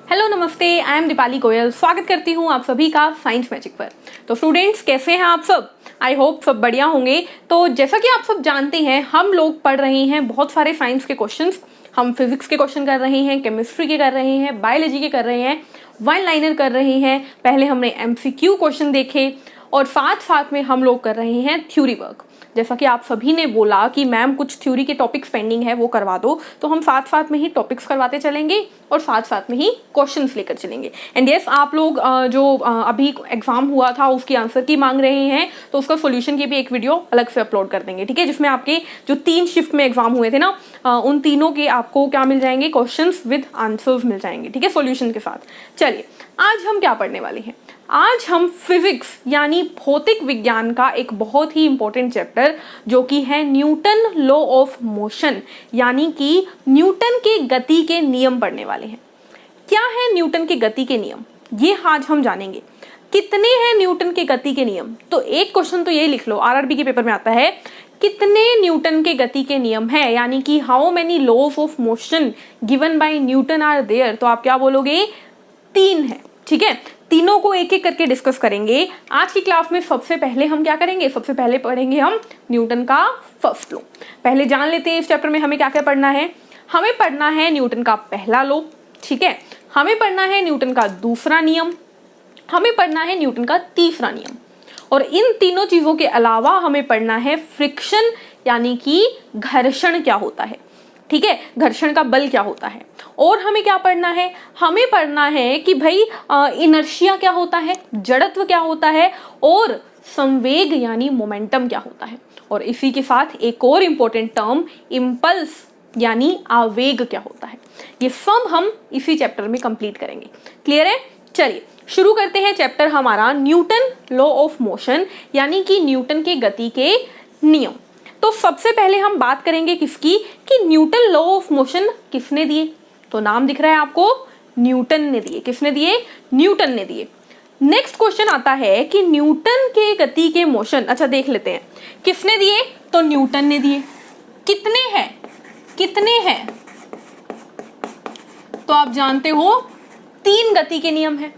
Hello नमस्ते, I am Deepali Goyal. स्वागत करती हूँ आप सभी का साइंस मैजिक पर। तो स्टूडेंट्स, कैसे हैं आप सब? आई होप सब बढ़िया होंगे। तो जैसा कि आप सब जानते हैं, हम लोग पढ़ रहे हैं बहुत सारे साइंस के क्वेश्चंस। हम फिजिक्स के क्वेश्चन कर रहे हैं, केमिस्ट्री के कर रहे हैं, बायोलॉजी के कर रहे हैं, वन लाइनर कर रहे हैं। पहले हमने MCQ क्वेश्चन देखे और साथ साथ में हम लोग कर रहे हैं थ्योरी वर्क। जैसा कि आप सभी ने बोला कि मैम कुछ थ्योरी के टॉपिक्स पेंडिंग है, वो करवा दो, तो हम साथ साथ में ही टॉपिक्स करवाते चलेंगे और साथ साथ में ही क्वेश्चंस लेकर चलेंगे। एंड यस, आप लोग जो अभी एग्जाम हुआ था उसकी आंसर की मांग रहे हैं, तो उसका सोल्यूशन की भी एक वीडियो अलग से अपलोड कर देंगे, ठीक है, जिसमें आपके जो 3 शिफ्ट में एग्जाम हुए थे ना, उन तीनों के आपको क्या मिल जाएंगे, क्वेश्चंस विद आंसर्स मिल जाएंगे, ठीक है, सोल्यूशन के साथ। चलिए, आज हम क्या पढ़ने वाले हैं? आज हम फिजिक्स यानी भौतिक विज्ञान का एक बहुत ही इंपॉर्टेंट चैप्टर जो कि है न्यूटन लॉ ऑफ मोशन, यानी कि न्यूटन के गति के नियम पढ़ने वाले हैं। क्या है न्यूटन के गति के नियम, ये आज हम जानेंगे। कितने हैं न्यूटन के गति के नियम? तो एक क्वेश्चन तो ये लिख लो, RRB के पेपर में आता है, कितने न्यूटन के गति के नियम है, यानी कि how many laws of motion given by Newton are there. तो आप क्या बोलोगे? 3 है, ठीक है। तीनों को एक एक करके डिस्कस करेंगे आज की क्लास में। सबसे पहले हम क्या करेंगे? सबसे पहले पढ़ेंगे हम न्यूटन का फर्स्ट लॉ। पहले जान लेते हैं इस चैप्टर में हमें क्या क्या पढ़ना है। हमें पढ़ना है न्यूटन का पहला लॉ, ठीक है। हमें पढ़ना है न्यूटन का दूसरा नियम, हमें पढ़ना है न्यूटन का तीसरा नियम, और इन तीनों चीजों के अलावा हमें पढ़ना है फ्रिक्शन, यानी कि घर्षण क्या होता है, ठीक है, घर्षण का बल क्या होता है। और हमें क्या पढ़ना है? हमें पढ़ना है कि भाई इनर्शिया क्या होता है, जड़त्व क्या होता है, और संवेग यानी मोमेंटम क्या होता है। और इसी के साथ एक और इम्पोर्टेंट टर्म इम्पल्स यानी आवेग क्या होता है। ये सब हम इसी चैप्टर में कंप्लीट करेंगे। क्लियर है? चलिए शुरू करते हैं चैप्टर हमारा न्यूटन लॉ ऑफ मोशन, यानी कि न्यूटन के गति के नियम। तो सबसे पहले हम बात करेंगे किसकी, कि न्यूटन लॉ ऑफ मोशन किसने दिए। तो नाम दिख रहा है आपको, न्यूटन ने दिए। किसने दिए? न्यूटन ने दिए। नेक्स्ट क्वेश्चन आता है कि न्यूटन के गति के मोशन, अच्छा देख लेते हैं किसने दिए। तो न्यूटन ने दिए। कितने हैं? कितने हैं? तो आप जानते हो 3 गति के नियम है।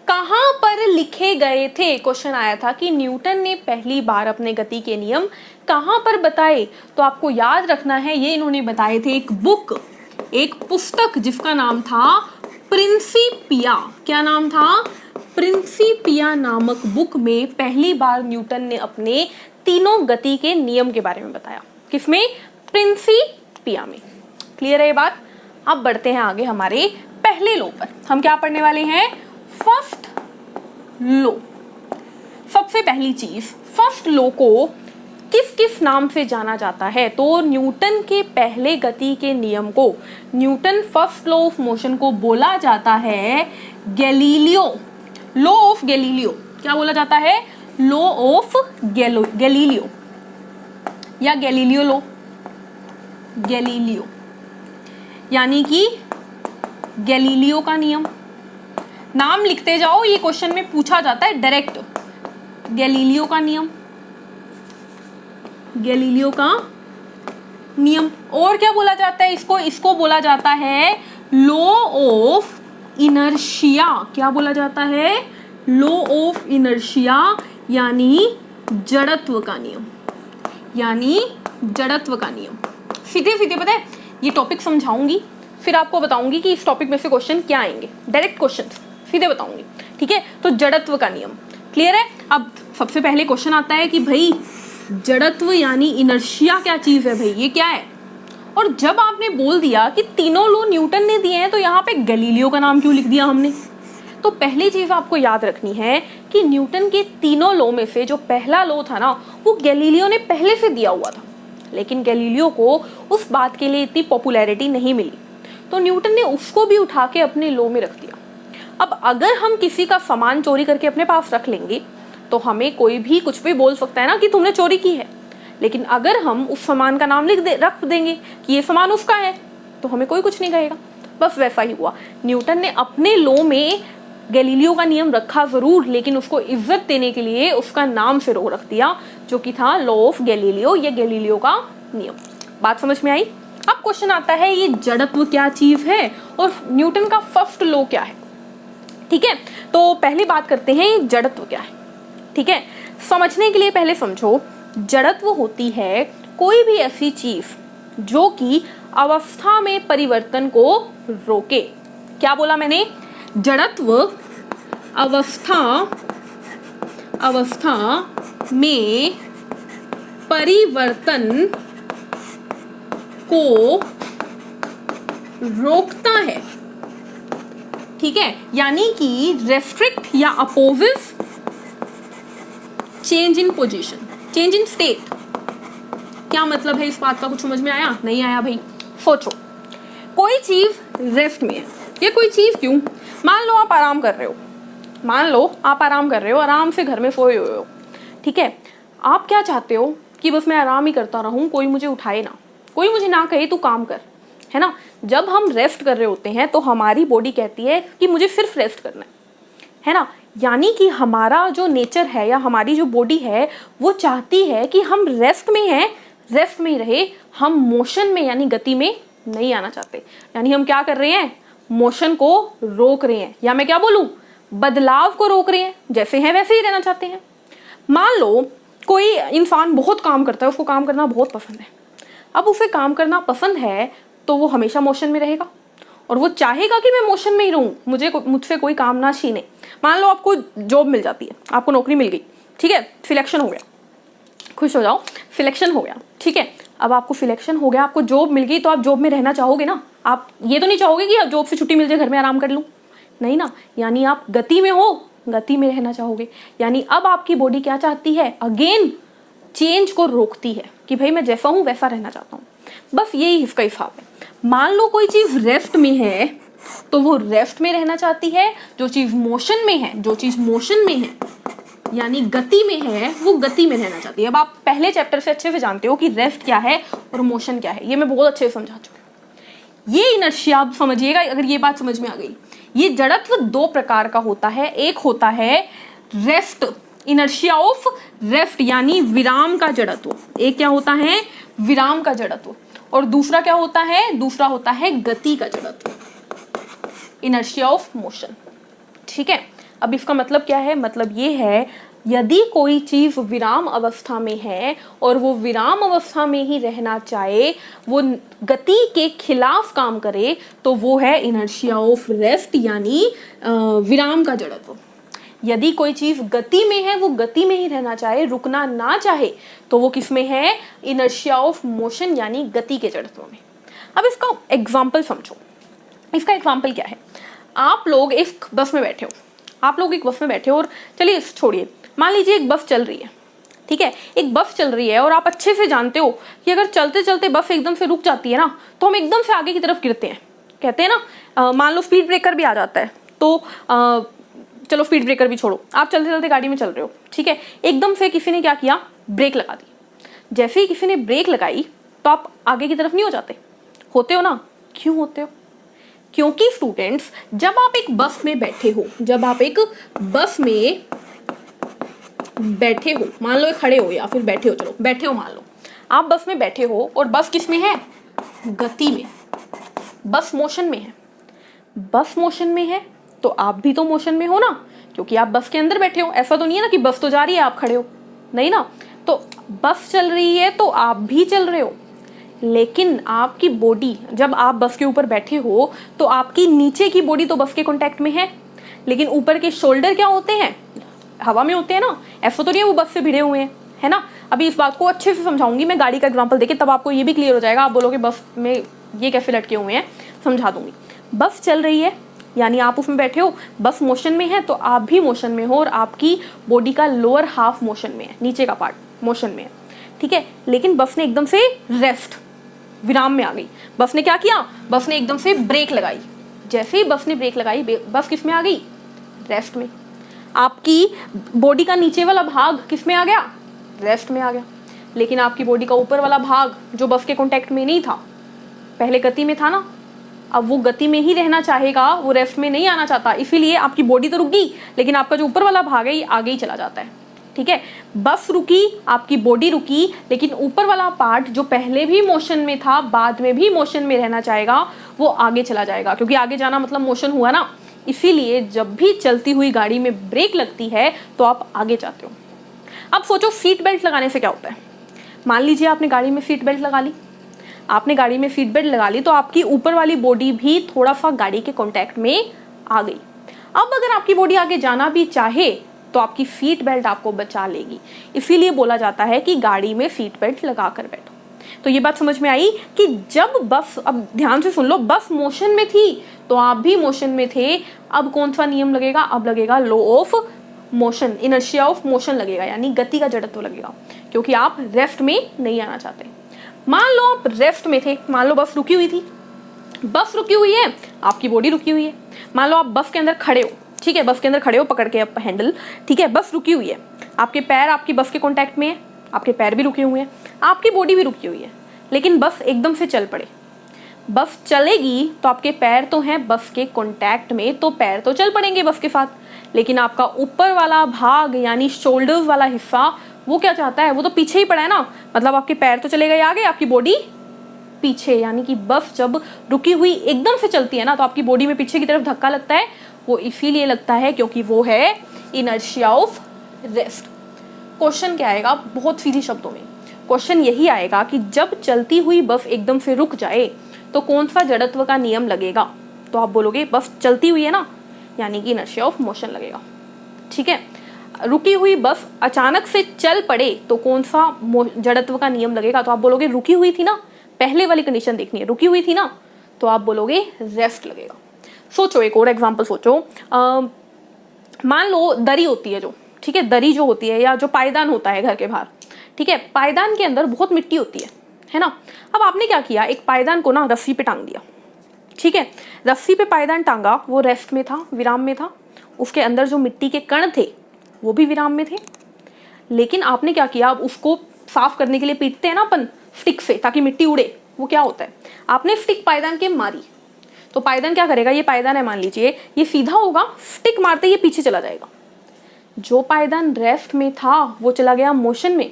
कहां पर लिखे गए थे? क्वेश्चन आया था कि न्यूटन ने पहली बार अपने गति के नियम कहां पर बताए। तो आपको याद रखना है, ये इन्होंने बताए थे एक बुक, एक पुस्तक जिसका नाम था प्रिंसिपिया। क्या नाम था? प्रिंसिपिया नामक बुक में पहली बार न्यूटन ने अपने तीनों गति के नियम के बारे में बताया। किसमें? प्रिंसिपिया में। क्लियर है ये बात? अब बढ़ते हैं आगे हमारे पहले लॉ पर। हम क्या पढ़ने वाले हैं? First law. सबसे पहली चीज, फर्स्ट लॉ को किस किस नाम से जाना जाता है? तो न्यूटन के पहले गति के नियम को, Newton first law of motion को बोला जाता है गैलीलियो लॉ ऑफ गैलीलियो। क्या बोला जाता है? लॉ ऑफ गैलीलियो या गैलीलियो लॉ। गैलीलियो यानी कि गैलीलियो का नियम। नाम लिखते जाओ, ये क्वेश्चन में पूछा जाता है डायरेक्ट। गैलीलियो का नियम, गैलीलियो का नियम। और क्या बोला जाता है इसको? इसको बोला जाता है लॉ ऑफ इनर्शिया। क्या बोला जाता है? लॉ ऑफ इनर्शिया, यानी जड़त्व का नियम, यानी जड़त्व का नियम। सीधे सीधे पता है, ये टॉपिक समझाऊंगी, फिर आपको बताऊंगी कि इस टॉपिक में से क्वेश्चन क्या आएंगे। डायरेक्ट क्वेश्चन सीधे बताऊंगी, ठीक है। तो जड़त्व का नियम क्लियर है। अब सबसे पहले क्वेश्चन आता है कि भाई जड़त्व यानी इनर्शिया क्या चीज है भाई, ये क्या है? और जब आपने बोल दिया कि तीनों लॉ न्यूटन ने दिए हैं, तो यहाँ पे गैलीलियो का नाम क्यों लिख दिया हमने? तो पहली चीज आपको याद रखनी है कि न्यूटन के तीनों लॉ में से जो पहला लॉ था ना, वो गैलीलियो ने पहले से दिया हुआ था, लेकिन गैलीलियो को उस बात के लिए इतनी पॉपुलैरिटी नहीं मिली, तो न्यूटन ने उसको भी उठा के अपने लॉ में रख दिया। अब अगर हम किसी का सामान चोरी करके अपने पास रख लेंगे, तो हमें कोई भी कुछ भी बोल सकता है ना कि तुमने चोरी की है, लेकिन अगर हम उस सामान का नाम रख देंगे कि ये सामान उसका है, तो हमें कोई कुछ नहीं कहेगा। बस वैसा ही हुआ, न्यूटन ने अपने लॉ में गैलीलियो का नियम रखा जरूर, लेकिन उसको इज्जत देने के लिए उसका नाम से रख दिया, जो कि था लॉ ऑफ गैलीलियो या गैलीलियो का नियम। बात समझ में आई? अब क्वेश्चन आता है ये जड़त्व क्या चीज है और न्यूटन का फर्स्ट लॉ क्या है। ठीक है, तो पहली बात करते हैं ये जड़त्व क्या है। ठीक है, समझने के लिए पहले समझो, जड़त्व होती है कोई भी ऐसी चीज जो कि अवस्था में परिवर्तन को रोके। क्या बोला मैंने? जड़त्व अवस्था में परिवर्तन को रोकता है। ठीक है, यानी कि रेस्ट्रिक्ट या opposes change in position, change in state. क्या मतलब है इस बात का? कुछ समझ में आया? नहीं आया भाई? सोचो, कोई चीज रेस्ट में है, ये कोई चीज क्यों? मान लो आप आराम कर रहे हो, मान लो आप आराम कर रहे हो, आराम से घर में सोए हुए हो। ठीक है, आप क्या चाहते हो कि बस मैं आराम ही करता रहूं, कोई मुझे उठाए ना, कोई मुझे ना कहे तू काम कर, है ना। जब हम रेस्ट कर रहे होते हैं तो हमारी बॉडी कहती है कि मुझे सिर्फ रेस्ट करना है ना। यानी कि हमारा जो नेचर है या हमारी जो बॉडी है वो चाहती है कि हम रेस्ट में हैं, रेस्ट में ही रहे, हम मोशन में यानी गति में नहीं आना चाहते। यानी हम क्या कर रहे हैं? मोशन को रोक रहे हैं, या मैं क्या बोलूं, बदलाव को रोक रहे हैं, जैसे हैं वैसे ही रहना चाहते हैं। मान लो कोई इंसान बहुत काम करता है, उसको काम करना बहुत पसंद है। अब उसे काम करना पसंद है तो वो हमेशा मोशन में रहेगा और वो चाहेगा कि मैं मोशन में ही रहूं, मुझसे कोई काम ना छीने। मान लो आपको जॉब मिल जाती है, आपको नौकरी मिल गई, ठीक है, सिलेक्शन हो गया, खुश हो जाओ, सिलेक्शन हो गया। ठीक है, अब आपको सिलेक्शन हो गया, आपको जॉब मिल गई, तो आप जॉब में रहना चाहोगे ना। आप ये तो नहीं चाहोगे कि जॉब से छुट्टी मिल जाए, घर में आराम कर लूं, नहीं ना। यानी आप गति में हो, गति में रहना चाहोगे। यानी अब आपकी बॉडी क्या चाहती है? अगेन चेंज को रोकती है कि भाई मैं जैसा हूं वैसा रहना चाहता हूं। बस यही इसका हिसाब है। मान लो कोई चीज रेस्ट में है तो वो रेस्ट में रहना चाहती है, जो चीज मोशन में है, जो चीज मोशन में है यानी गति में है, वो गति में रहना चाहती है। अब आप पहले चैप्टर से अच्छे से जानते हो कि रेस्ट क्या है और मोशन क्या है, ये मैं बहुत अच्छे से समझा चुकी हूँ। ये इनर्शिया आप समझिएगा, अगर ये बात समझ में आ गई। ये जड़त्व दो प्रकार का होता है, एक होता है रेस्ट, इनर्शिया ऑफ रेस्ट यानी विराम का जड़त्व, एक क्या होता है? विराम का जड़त्व। और दूसरा क्या होता है? दूसरा होता है गति का जड़त्व, इनर्शिया ऑफ मोशन। ठीक है, अब इसका मतलब क्या है? मतलब ये है, यदि कोई चीज विराम अवस्था में है और वो विराम अवस्था में ही रहना चाहे, वो गति के खिलाफ काम करे, तो वो है इनर्शिया ऑफ रेस्ट यानी विराम का जड़त्व। यदि कोई चीज गति में है, वो गति में ही रहना चाहे, रुकना ना चाहे, तो वो किस में है? इनर्शिया ऑफ मोशन यानी गति के जड़त्व में। अब इसका एग्जाम्पल समझो। इसका एग्जाम्पल क्या है? आप लोग एक बस में बैठे हो, आप लोग एक बस में बैठे हो, और चलिए छोड़िए, मान लीजिए एक बस चल रही है। ठीक है, एक बस चल रही है और आप अच्छे से जानते हो कि अगर चलते चलते बस एकदम से रुक जाती है ना, तो हम एकदम से आगे की तरफ गिरते हैं। कहते हैं ना, मान लो स्पीड ब्रेकर भी आ जाता है, तो चलो स्पीड ब्रेकर भी छोड़ो, आप चलते चलते गाड़ी में चल रहे हो, ठीक है, एकदम से किसी ने क्या किया? ब्रेक लगा दी। जैसे ही किसी ने ब्रेक लगाई तो आप आगे की तरफ नहीं हो जाते? होते हो ना। क्यों होते हो? क्योंकि स्टूडेंट्स, जब आप एक बस में बैठे हो, जब आप एक बस में बैठे हो, मान लो खड़े हो या फिर बैठे हो, चलो बैठे हो, मान लो आप बस में बैठे हो और बस किस में है? गति में। बस मोशन में है, बस मोशन में है तो आप भी तो मोशन में हो ना, क्योंकि आप बस के अंदर बैठे हो। ऐसा तो नहीं है ना कि बस तो जा रही है आप खड़े हो, नहीं ना। तो बस चल रही है तो आप भी चल रहे हो, लेकिन आपकी बॉडी, जब आप बस के ऊपर बैठे हो तो आपकी नीचे की बॉडी तो बस के कांटेक्ट में है, लेकिन ऊपर के शोल्डर क्या होते हैं? हवा में होते हैं ना। ऐसा तो नहीं है वो बस से भिड़े हुए हैं, है ना। अभी इस बात को अच्छे से समझाऊंगी मैं, गाड़ी का एग्जाम्पल देके, तब आपको ये भी क्लियर हो जाएगा। आप बोलोगे बस में ये कैसे लटके हुए हैं, समझा दूंगी। बस चल रही है यानी आप उसमें बैठे हो, बस मोशन में है तो आप भी मोशन में हो, और आपकी बॉडी का लोअर हाफ मोशन में है, नीचे का पार्ट मोशन में है। ठीक है, लेकिन बस ने एकदम से रेस्ट, विराम में आ गई। बस ने क्या किया? बस ने एकदम से ब्रेक लगाई। जैसे ही बस ने ब्रेक लगाई, बस किस में आ गई? रेस्ट में। आपकी बॉडी का नीचे वाला भाग किस में आ गया? रेस्ट में आ गया। लेकिन आपकी बॉडी का ऊपर वाला भाग जो बस के कांटेक्ट में नहीं था, पहले गति में था ना, अब वो गति में ही रहना चाहेगा, वो रेस्ट में नहीं आना चाहता। इसीलिए आपकी बॉडी तो रुक गई, लेकिन आपका जो ऊपर वाला भाग है ये आगे ही चला जाता है। ठीक है, बस रुकी, आपकी बॉडी रुकी, लेकिन ऊपर वाला पार्ट जो पहले भी मोशन में था बाद में भी मोशन में रहना चाहेगा, वो आगे चला जाएगा, क्योंकि आगे जाना मतलब मोशन हुआ ना। इसीलिए जब भी चलती हुई गाड़ी में ब्रेक लगती है तो आप आगे जाते हो। अब सोचो सीट बेल्ट लगाने से क्या होता है। मान लीजिए आपने गाड़ी में सीट बेल्ट लगा ली, आपने गाड़ी में सीट बेल्ट लगा ली तो आपकी ऊपर वाली बॉडी भी थोड़ा सा गाड़ी के कॉन्टैक्ट में आ गई। अब अगर आपकी बॉडी आगे जाना भी चाहे तो आपकी सीट बेल्ट आपको बचा लेगी। इसीलिए बोला जाता है कि गाड़ी में सीट बेल्ट लगा कर बैठो। तो ये बात समझ में आई कि जब बस, अब ध्यान से सुन लो, बस मोशन में थी तो आप भी मोशन में थे। अब कौन सा नियम लगेगा? अब लगेगा law of motion, inertia of motion लगेगा, यानी गति का जड़त्व लगेगा, क्योंकि आप रेस्ट में नहीं आना चाहते। मान लो आप रेस्ट में थे, मान लो बस रुकी हुई थी, बस रुकी हुई है, आपकी बॉडी रुकी हुई है। मान लो आप बस के अंदर खड़े हो, ठीक है, बस के अंदर खड़े हो पकड़ के आप हैंडल, ठीक है, बस रुकी हुई है, आपके पैर आपकी बस के कांटेक्ट में है, आपके पैर भी रुके हुए हैं, आपकी बॉडी भी रुकी हुई है, लेकिन बस एकदम से चल पड़े। बस चलेगी तो आपके पैर तो हैं बस के कांटेक्ट में, तो पैर तो चल पड़ेंगे बस के साथ, लेकिन आपका ऊपर वाला भाग यानी शोल्डर्स वाला हिस्सा वो क्या चाहता है? वो तो पीछे ही पड़ा है ना। मतलब आपके पैर तो चले गए आगे, आपकी बॉडी पीछे, यानी कि बस जब रुकी हुई एकदम से चलती है ना तो आपकी बॉडी में पीछे की तरफ धक्का लगता है। वो इसीलिए लगता है क्योंकि वो है इनर्शिया ऑफ रेस्ट। क्वेश्चन क्या आएगा? बहुत सीधी शब्दों में क्वेश्चन यही आएगा कि जब चलती हुई बस एकदम से रुक जाए तो कौन सा जड़त्व का नियम लगेगा? तो आप बोलोगे बस चलती हुई है ना, यानी कि इनर्शिया ऑफ मोशन लगेगा। ठीक है, रुकी हुई बस अचानक से चल पड़े तो कौन सा जड़त्व का नियम लगेगा? तो आप बोलोगे रुकी हुई थी ना, पहले वाली कंडीशन देखनी है, रुकी हुई थी ना, तो आप बोलोगे रेस्ट लगेगा। सोचो एक और एग्जांपल सोचो। मान लो दरी होती है जो, ठीक है, दरी जो होती है या जो पायदान होता है घर के बाहर, ठीक है, पायदान के अंदर बहुत मिट्टी होती है ना। अब आपने क्या किया, एक पायदान को ना रस्सी पे टांग दिया, ठीक है, रस्सी पे पायदान टांगा, वो रेस्ट में था, विराम में था, उसके अंदर जो मिट्टी के कण थे वो भी विराम में थे। लेकिन आपने क्या किया, अब उसको साफ करने के लिए पीटते हैं ना अपन स्टिक से ताकि मिट्टी उड़े, वो क्या होता है, आपने स्टिक पायदान के मारी तो पायदान क्या करेगा, ये पायदान है मान लीजिए, ये सीधा होगा, स्टिक मारते ये पीछे चला जाएगा। जो पायदान रेस्ट में था वो चला गया मोशन में,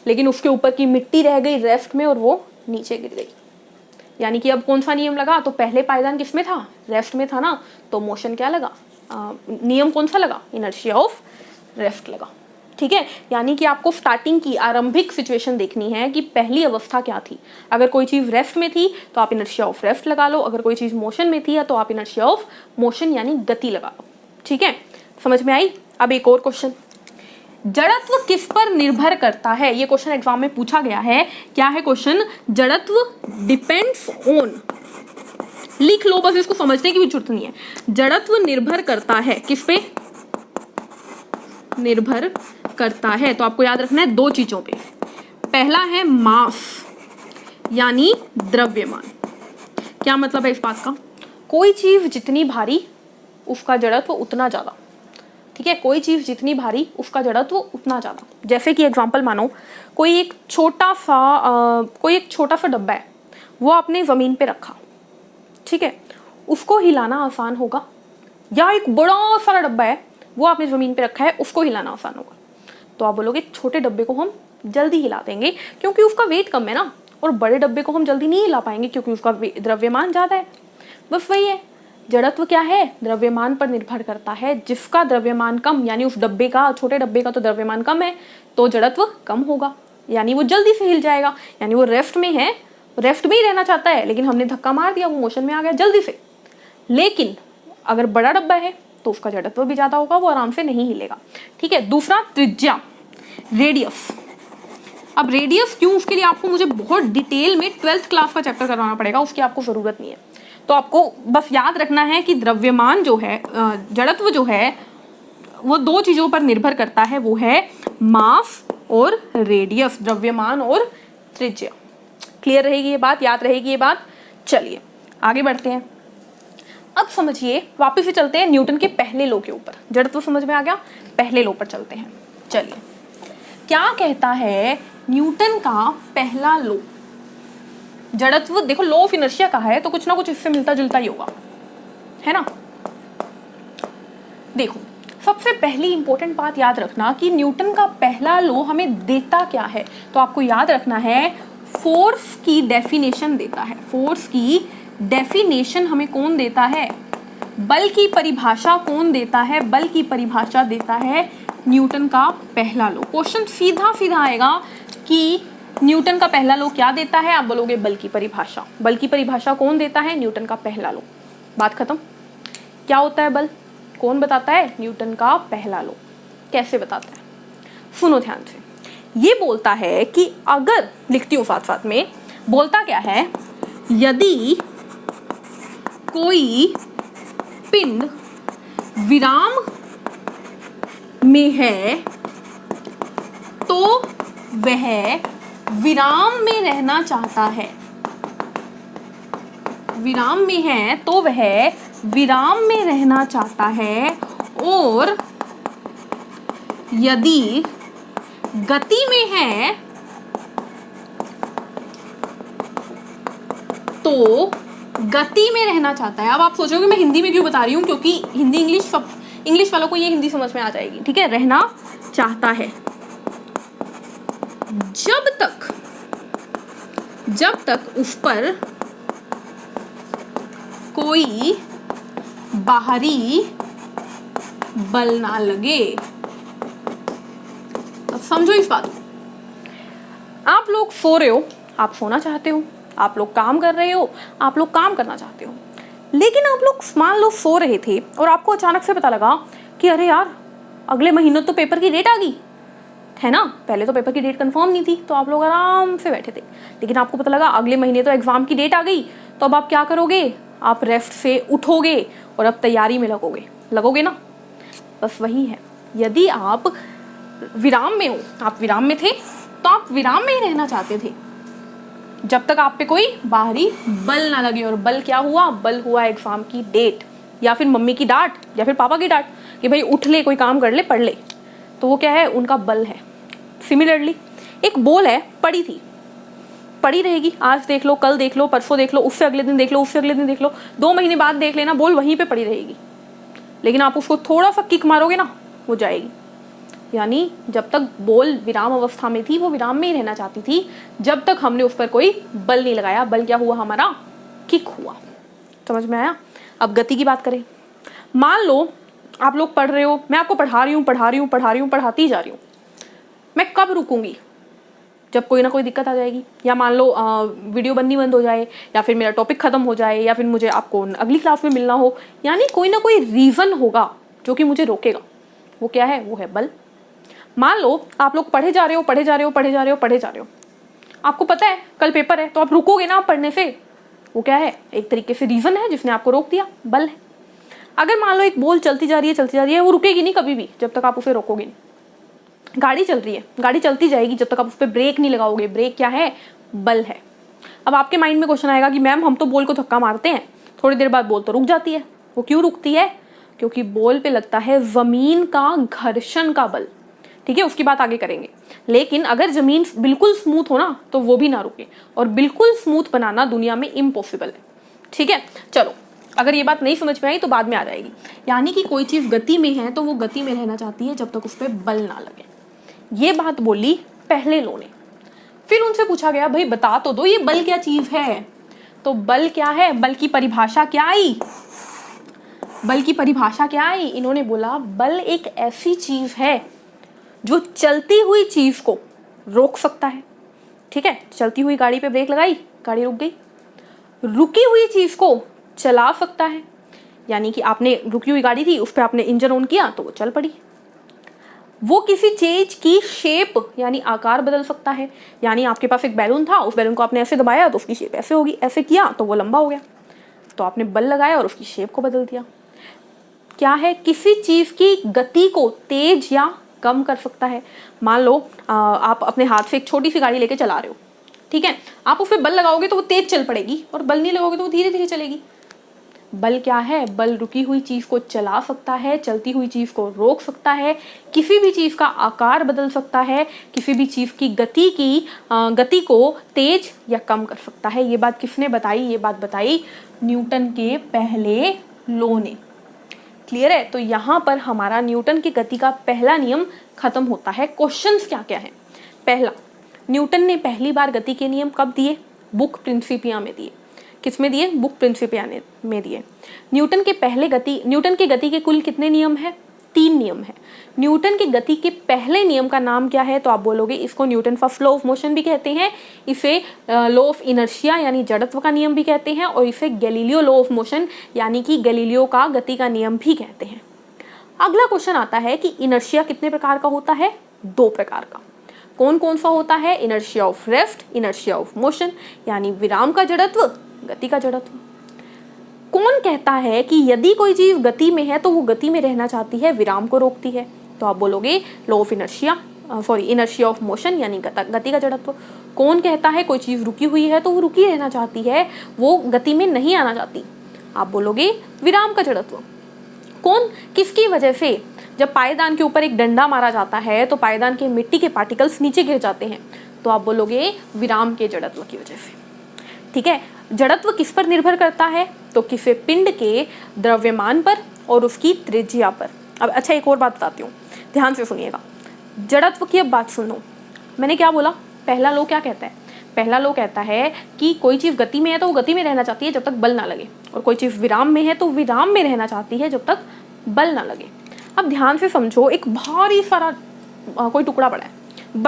लेकिन उसके ऊपर की मिट्टी रह गई रेस्ट में और वो नीचे गिर गई। यानी कि अब कौन सा नियम लगा? तो पहले पायदान किस में था? रेस्ट में था ना, तो मोशन क्या लगा, नियम कौन सा लगा? इनर्शिया ऑफ रेस्ट लगा। ठीक है, यानी कि आपको स्टार्टिंग की आरंभिक सिचुएशन देखनी है कि पहली अवस्था क्या थी। अगर कोई चीज रेस्ट में थी तो आप इनर्शिया ऑफ रेस्ट लगा लो, अगर कोई चीज मोशन में थी तो आप इनर्शिया ऑफ मोशन यानी गति लगा लो। ठीक है, समझ में आई? अब एक और क्वेश्चन, जड़त्व किस पर निर्भर करता है? ये क्वेश्चन एग्जाम में पूछा गया है। क्या है क्वेश्चन? जड़त्व डिपेंड्स ऑन, लिख लो, बस इसको समझने की भी जरूरत नहीं है। जड़त्व निर्भर करता है किस पे? निर्भर करता है, तो आपको याद रखना है दो चीजों पे। पहला है मास यानी द्रव्यमान। क्या मतलब है इस बात का? कोई चीज जितनी भारी उसका जड़त्व उतना ज्यादा। ठीक है, कोई चीज जितनी भारी उसका जड़त्व उतना ज्यादा। जैसे कि एग्जांपल मानो कोई एक छोटा सा डब्बा है, वो आपने जमीन पे रखा, ठीक है, उसको हिलाना आसान होगा, या एक बड़ा सारा डब्बा है वो आपने जमीन पे रखा है, उसको हिलाना आसान होगा। तो आप बोलोगे छोटे डब्बे को हम जल्दी हिला देंगे क्योंकि उसका वेट कम है ना, और बड़े डब्बे को हम जल्दी नहीं हिला पाएंगे क्योंकि उसका द्रव्यमान ज्यादा है। बस वही है, जड़त्व क्या है? द्रव्यमान पर निर्भर करता है। जिसका द्रव्यमान कम, यानी उस डब्बे का, छोटे डब्बे का तो द्रव्यमान कम है, तो जड़त्व कम होगा, यानी वो जल्दी से हिल जाएगा। यानी वो रेस्ट में है, रेस्ट में ही रहना चाहता है, लेकिन हमने धक्का मार दिया, वो मोशन में आ गया जल्दी से। लेकिन अगर बड़ा डब्बा है तो उसका जड़त्व भी ज्यादा होगा, वो आराम से नहीं हिलेगा। ठीक है, दूसरा त्रिज्या, रेडियस। अब रेडियस क्यों, उसके लिए आपको मुझे बहुत डिटेल में 12th क्लास का चैप्टर करवाना पड़ेगा, उसकी आपको जरूरत नहीं है। तो आपको बस याद रखना है कि द्रव्यमान जो है, जड़त्व जो है, वो दो चीजों पर निर्भर करता है, वो है मास और रेडियस, द्रव्यमान और त्रिज्या। क्लियर रहेगी ये बात, याद रहेगी ये बात? चलिए आगे बढ़ते हैं। अब समझिए, वापस से चलते हैं न्यूटन के पहले लॉ के ऊपर। जड़त्व समझ में आ गया, पहले लॉ पर चलते हैं। चलिए, क्या कहता है न्यूटन का पहला लॉ? जड़त्व, देखो लॉ ऑफ इनर्शिया का है तो कुछ ना कुछ इससे मिलता जुलता ही होगा, है ना। देखो सबसे पहली इंपॉर्टेंट बात याद रखना कि न्यूटन का पहला लॉ हमें देता क्या है। तो आपको याद रखना है फोर्स की डेफिनेशन देता है। फोर्स की डेफिनेशन हमें कौन देता है? बल की परिभाषा कौन देता है? बल की परिभाषा देता है न्यूटन का पहला लॉ। क्वेश्चन सीधा सीधा आएगा कि न्यूटन का पहला लॉ क्या देता है? आप बोलोगे बल की परिभाषा। बल की परिभाषा कौन देता है? न्यूटन का पहला लॉ। बात खत्म। क्या होता है बल? कौन बताता है? न्यूटन का पहला लॉ। कैसे बताता है? सुनो ध्यान से। ये बोलता है कि अगर, लिखती हूँ साथ साथ में, बोलता क्या है, यदि कोई पिंड विराम में है तो वह विराम में रहना चाहता है। विराम में है तो वह विराम में रहना चाहता है, और यदि गति में है तो गति में रहना चाहता है। अब आप सोचोगे मैं हिंदी में क्यों बता रही हूँ, क्योंकि हिंदी इंग्लिश वालों को ये हिंदी समझ में आ जाएगी। ठीक है, रहना चाहता है जब तक उस पर कोई बाहरी बल ना लगे। अब समझो इस बात को। आप लोग सो रहे हो, आप सोना चाहते हो, आप लोग काम कर रहे हो, आप लोग काम करना चाहते हो, लेकिन आप लोग मान लो सो रहे थे और आपको अचानक से पता लगा कि अरे यार अगले महीने तो पेपर की डेट आ गई है ना। पहले तो पेपर की डेट कंफर्म नहीं थी, तो आप लोग आराम से बैठे थे, लेकिन आपको पता लगा अगले महीने तो एग्जाम की डेट आ गई। तो अब आप क्या करोगे? आप रेस्ट से उठोगे और अब तैयारी में लगोगे ना। बस वही है, यदि आप विराम में हो, आप विराम में थे तो आप विराम में ही रहना चाहते थे जब तक आप पे कोई बाहरी बल ना लगे। और बल क्या हुआ? बल हुआ एग्जाम की डेट, या फिर मम्मी की डांट, या फिर पापा की डांट कि भाई उठ ले, कोई काम कर ले, पढ़ ले। तो वो क्या है? उनका बल है। सिमिलरली एक बॉल है, पड़ी थी, पड़ी रहेगी। आज देख लो, कल देख लो, परसों देख लो, उससे अगले दिन देख लो, उससे अगले दिन देख लो, 2 महीने बाद देख लेना, बॉल वहीं पे पड़ी रहेगी। लेकिन आप उसको थोड़ा सा किक मारोगे ना, वो जाएगी। यानी जब तक बॉल विराम अवस्था में थी, वो विराम में ही रहना चाहती थी जब तक हमने उस पर कोई बल नहीं लगाया। बल क्या हुआ? हमारा किक हुआ। समझ में आया? अब गति की बात करें। मान लो आप लोग पढ़ रहे हो, मैं आपको पढ़ा रही हूँ, पढ़ाती जा रही हूँ। मैं कब रुकूंगी? जब कोई ना कोई दिक्कत आ जाएगी, या मान लो वीडियो बननी बंद हो जाए, या फिर मेरा टॉपिक खत्म हो जाए, या फिर मुझे आपको अगली क्लास में मिलना हो। यानी कोई ना कोई रीजन होगा जो कि मुझे रोकेगा। वो क्या है? वो है बल। मान लो आप लोग पढ़े जा रहे हो, आपको पता है कल पेपर है, तो आप रुकोगे ना पढ़ने से। वो क्या है? एक तरीके से रीजन है जिसने आपको रोक दिया, बल है। अगर मान लो एक बॉल चलती जा रही है, वो रुकेगी नहीं कभी भी जब तक आप उसे रोकोगे नहीं। गाड़ी चल रही है, गाड़ी चलती जाएगी जब तक आप उस पर ब्रेक नहीं लगाओगे। ब्रेक क्या है? बल है। अब आपके माइंड में क्वेश्चन आएगा कि मैम हम तो बॉल को धक्का मारते हैं, थोड़ी देर बाद बॉल तो रुक जाती है। वो क्यों रुकती है? क्योंकि बॉल पे लगता है जमीन का घर्षण का बल। ठीक है, उसकी बात आगे करेंगे। लेकिन अगर जमीन बिल्कुल स्मूथ हो ना, तो वो भी ना रुके, और बिल्कुल स्मूथ बनाना दुनिया में इम्पॉसिबल है। ठीक है, चलो, अगर ये बात नहीं समझ में आई तो बाद में आ जाएगी। यानी कि कोई चीज गति में है तो वो गति में रहना चाहती है जब तक उस पर बल ना लगे। ये बात बोली पहले लॉ ने। फिर उनसे पूछा गया भाई बता तो दो ये बल क्या चीज है। तो बल क्या है? बल की परिभाषा क्या आई? इन्होंने बोला बल एक ऐसी चीज है जो चलती हुई चीज को रोक सकता है। ठीक है, चलती हुई गाड़ी पे ब्रेक लगाई, गाड़ी रुक गई। रुकी हुई चीज को चला सकता है, यानी कि आपने रुकी हुई गाड़ी थी, उस पर आपने इंजन ऑन किया तो वो चल पड़ी। वो किसी चीज की शेप यानी आकार बदल सकता है। यानी आपके पास एक बैलून था, उस बैलून को आपने ऐसे दबाया तो उसकी शेप ऐसे होगी, ऐसे किया तो वो लंबा हो गया, तो आपने बल लगाया और उसकी शेप को बदल दिया। क्या है? किसी चीज की गति को तेज या कम कर सकता है। मान लो आप अपने हाथ से एक छोटी सी गाड़ी लेके चला रहे हो, ठीक है, आप उस पर बल लगाओगे तो वो तेज चल पड़ेगी, और बल नहीं लगाओगे तो वो धीरे धीरे चलेगी। बल क्या है? बल रुकी हुई चीज को चला सकता है, चलती हुई चीज को रोक सकता है, किसी भी चीज का आकार बदल सकता है, किसी भी चीज की गति को तेज या कम कर सकता है। ये बात किसने बताई? ये बात बताई न्यूटन के पहले लॉ ने। क्लियर है। तो यहाँ पर हमारा न्यूटन की गति का पहला नियम खत्म होता है। क्वेश्चंस क्या क्या है? पहला, न्यूटन ने पहली बार गति के नियम कब दिए? बुक प्रिंसिपिया में दिए। किस में दिए? बुक प्रिंसिपिया में दिए। न्यूटन की गति के कुल कितने नियम है? 3 नियम है। न्यूटन की गति के पहले नियम का नाम क्या है? तो आप बोलोगे इसको Newton first law of motion भी कहते हैं, इसे लॉ ऑफ इनर्शिया यानी जड़त्व का नियम भी कहते हैं, और इसे गैलीलियो लॉ ऑफ मोशन यानी कि गैलीलियो का गति का नियम भी कहते हैं। अगला क्वेश्चन आता है कि इनर्शिया कितने प्रकार का होता है? 2 प्रकार का। कौन कौन सा होता है? Inertia of rest, inertia of motion यानी विराम का जड़त्व, गति का जड़त्व। कौन कहता है कि यदि कोई चीज गति में है तो वो गति में रहना चाहती है, विराम को रोकती है? तो आप बोलोगे law of inertia of motion यानी गति का जड़त्व। कौन कहता है कोई चीज रुकी हुई है तो वो रुकी रहना चाहती है, वो गति में नहीं आना चाहती? आप बोलोगे विराम का जड़त्व। कौन, किसकी वजह से जब पायदान के ऊपर एक डंडा मारा जाता है तो पायदान के मिट्टी के पार्टिकल्स नीचे गिर जाते हैं? तो आप बोलोगे विराम के जड़त्व की वजह से। ठीक है। जड़त्व किस पर निर्भर करता है? तो किसी पिंड के द्रव्यमान पर और उसकी त्रिज्या पर। अब अच्छा, एक और बात बताती हूँ, ध्यान से सुनिएगा। जड़त्व की अब बात सुनो। मैंने क्या बोला? पहला लॉ क्या कहता है? पहला लॉ कहता है कि कोई चीज़ गति में है तो वो गति में रहना चाहती है जब तक बल ना लगे, और कोई चीज़ विराम में है तो विराम में रहना चाहती है जब तक बल ना लगे। अब ध्यान से समझो, एक भारी सारा कोई टुकड़ा पड़ा है,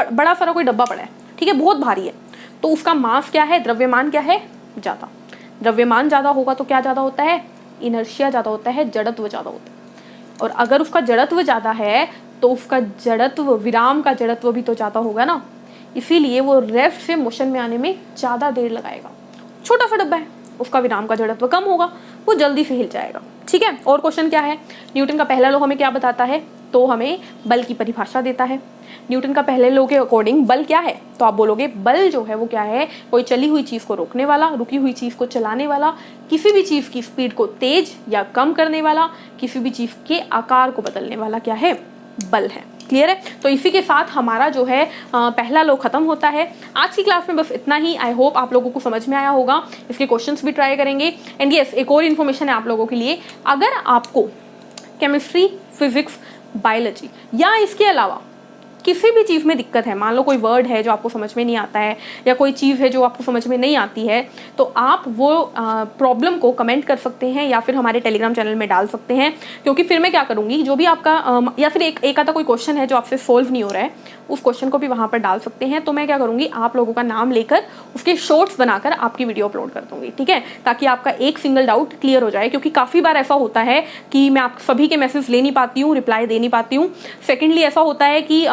बड़ा सारा कोई डब्बा पड़ा है, ठीक है, बहुत भारी है, तो उसका मास क्या है? द्रव्यमान क्या है? ज़्यादा। द्रव्यमान ज़्यादा होगा तो क्या ज़्यादा होता है? इनर्शिया ज़्यादा होता है, जड़त्व ज़्यादा होता है। और अगर उसका जड़त्व ज़्यादा है तो उसका जड़त्व, विराम का जड़त्व भी तो ज़्यादा होगा ना, इसीलिए वो रेस्ट से मोशन में आने में ज़्यादा देर लगाएगा। छोटा सा डब्बा है, उसका विराम का जड़त्व कम होगा, वो जल्दी से हिल जाएगा। ठीक है। और क्वेश्चन क्या है? न्यूटन का पहला लॉ हमें क्या बताता है? तो हमें बल की परिभाषा देता है। न्यूटन का पहले लॉ के अकॉर्डिंग बल क्या है? तो आप बोलोगे बल जो है वो क्या है? कोई चली हुई चीज़ को रोकने वाला, रुकी हुई चीज़ को चलाने वाला, किसी भी चीज़ की स्पीड को तेज या कम करने वाला, किसी भी चीज़ के आकार को बदलने वाला क्या है? बल है। क्लियर है। तो इसी के साथ हमारा जो है पहला लॉ खत्म होता है। आज की क्लास में बस इतना ही। आई होप आप लोगों को समझ में आया होगा। इसके क्वेश्चंस भी ट्राई करेंगे। एंड यस, एक और इन्फॉर्मेशन है आप लोगों के लिए। अगर आपको केमिस्ट्री, फिजिक्स, बायोलॉजी या इसके अलावा किसी भी चीज़ में दिक्कत है, मान लो कोई वर्ड है जो आपको समझ में नहीं आता है या कोई चीज़ है जो आपको समझ में नहीं आती है, तो आप वो प्रॉब्लम को कमेंट कर सकते हैं या फिर हमारे टेलीग्राम चैनल में डाल सकते हैं। क्योंकि फिर मैं क्या करूँगी, जो भी आपका या फिर एक आधा कोई क्वेश्चन है जो आपसे सोल्व नहीं हो रहा है, उस क्वेश्चन को भी वहाँ पर डाल सकते हैं। तो मैं क्या करूँगी, आप लोगों का नाम लेकर उसके शॉर्ट्स बनाकर आपकी वीडियो अपलोड कर दूँगी। ठीक है, ताकि आपका एक सिंगल डाउट क्लियर हो जाए। क्योंकि काफ़ी बार ऐसा होता है कि मैं आप सभी के मैसेज ले नहीं पाती हूँ, रिप्लाई दे नहीं पाती हूँ। सेकेंडली ऐसा होता है कि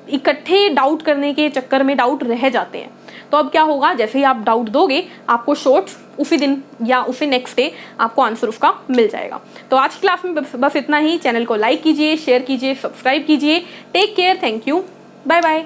इकट्ठे डाउट करने के चक्कर में डाउट रह जाते हैं। तो अब क्या होगा, जैसे ही आप डाउट दोगे आपको शॉर्ट्स उसी दिन या उसी नेक्स्ट डे आपको आंसर उसका मिल जाएगा। तो आज की क्लास में बस इतना ही। चैनल को लाइक कीजिए, शेयर कीजिए, सब्सक्राइब कीजिए। Take care, thank you, bye bye.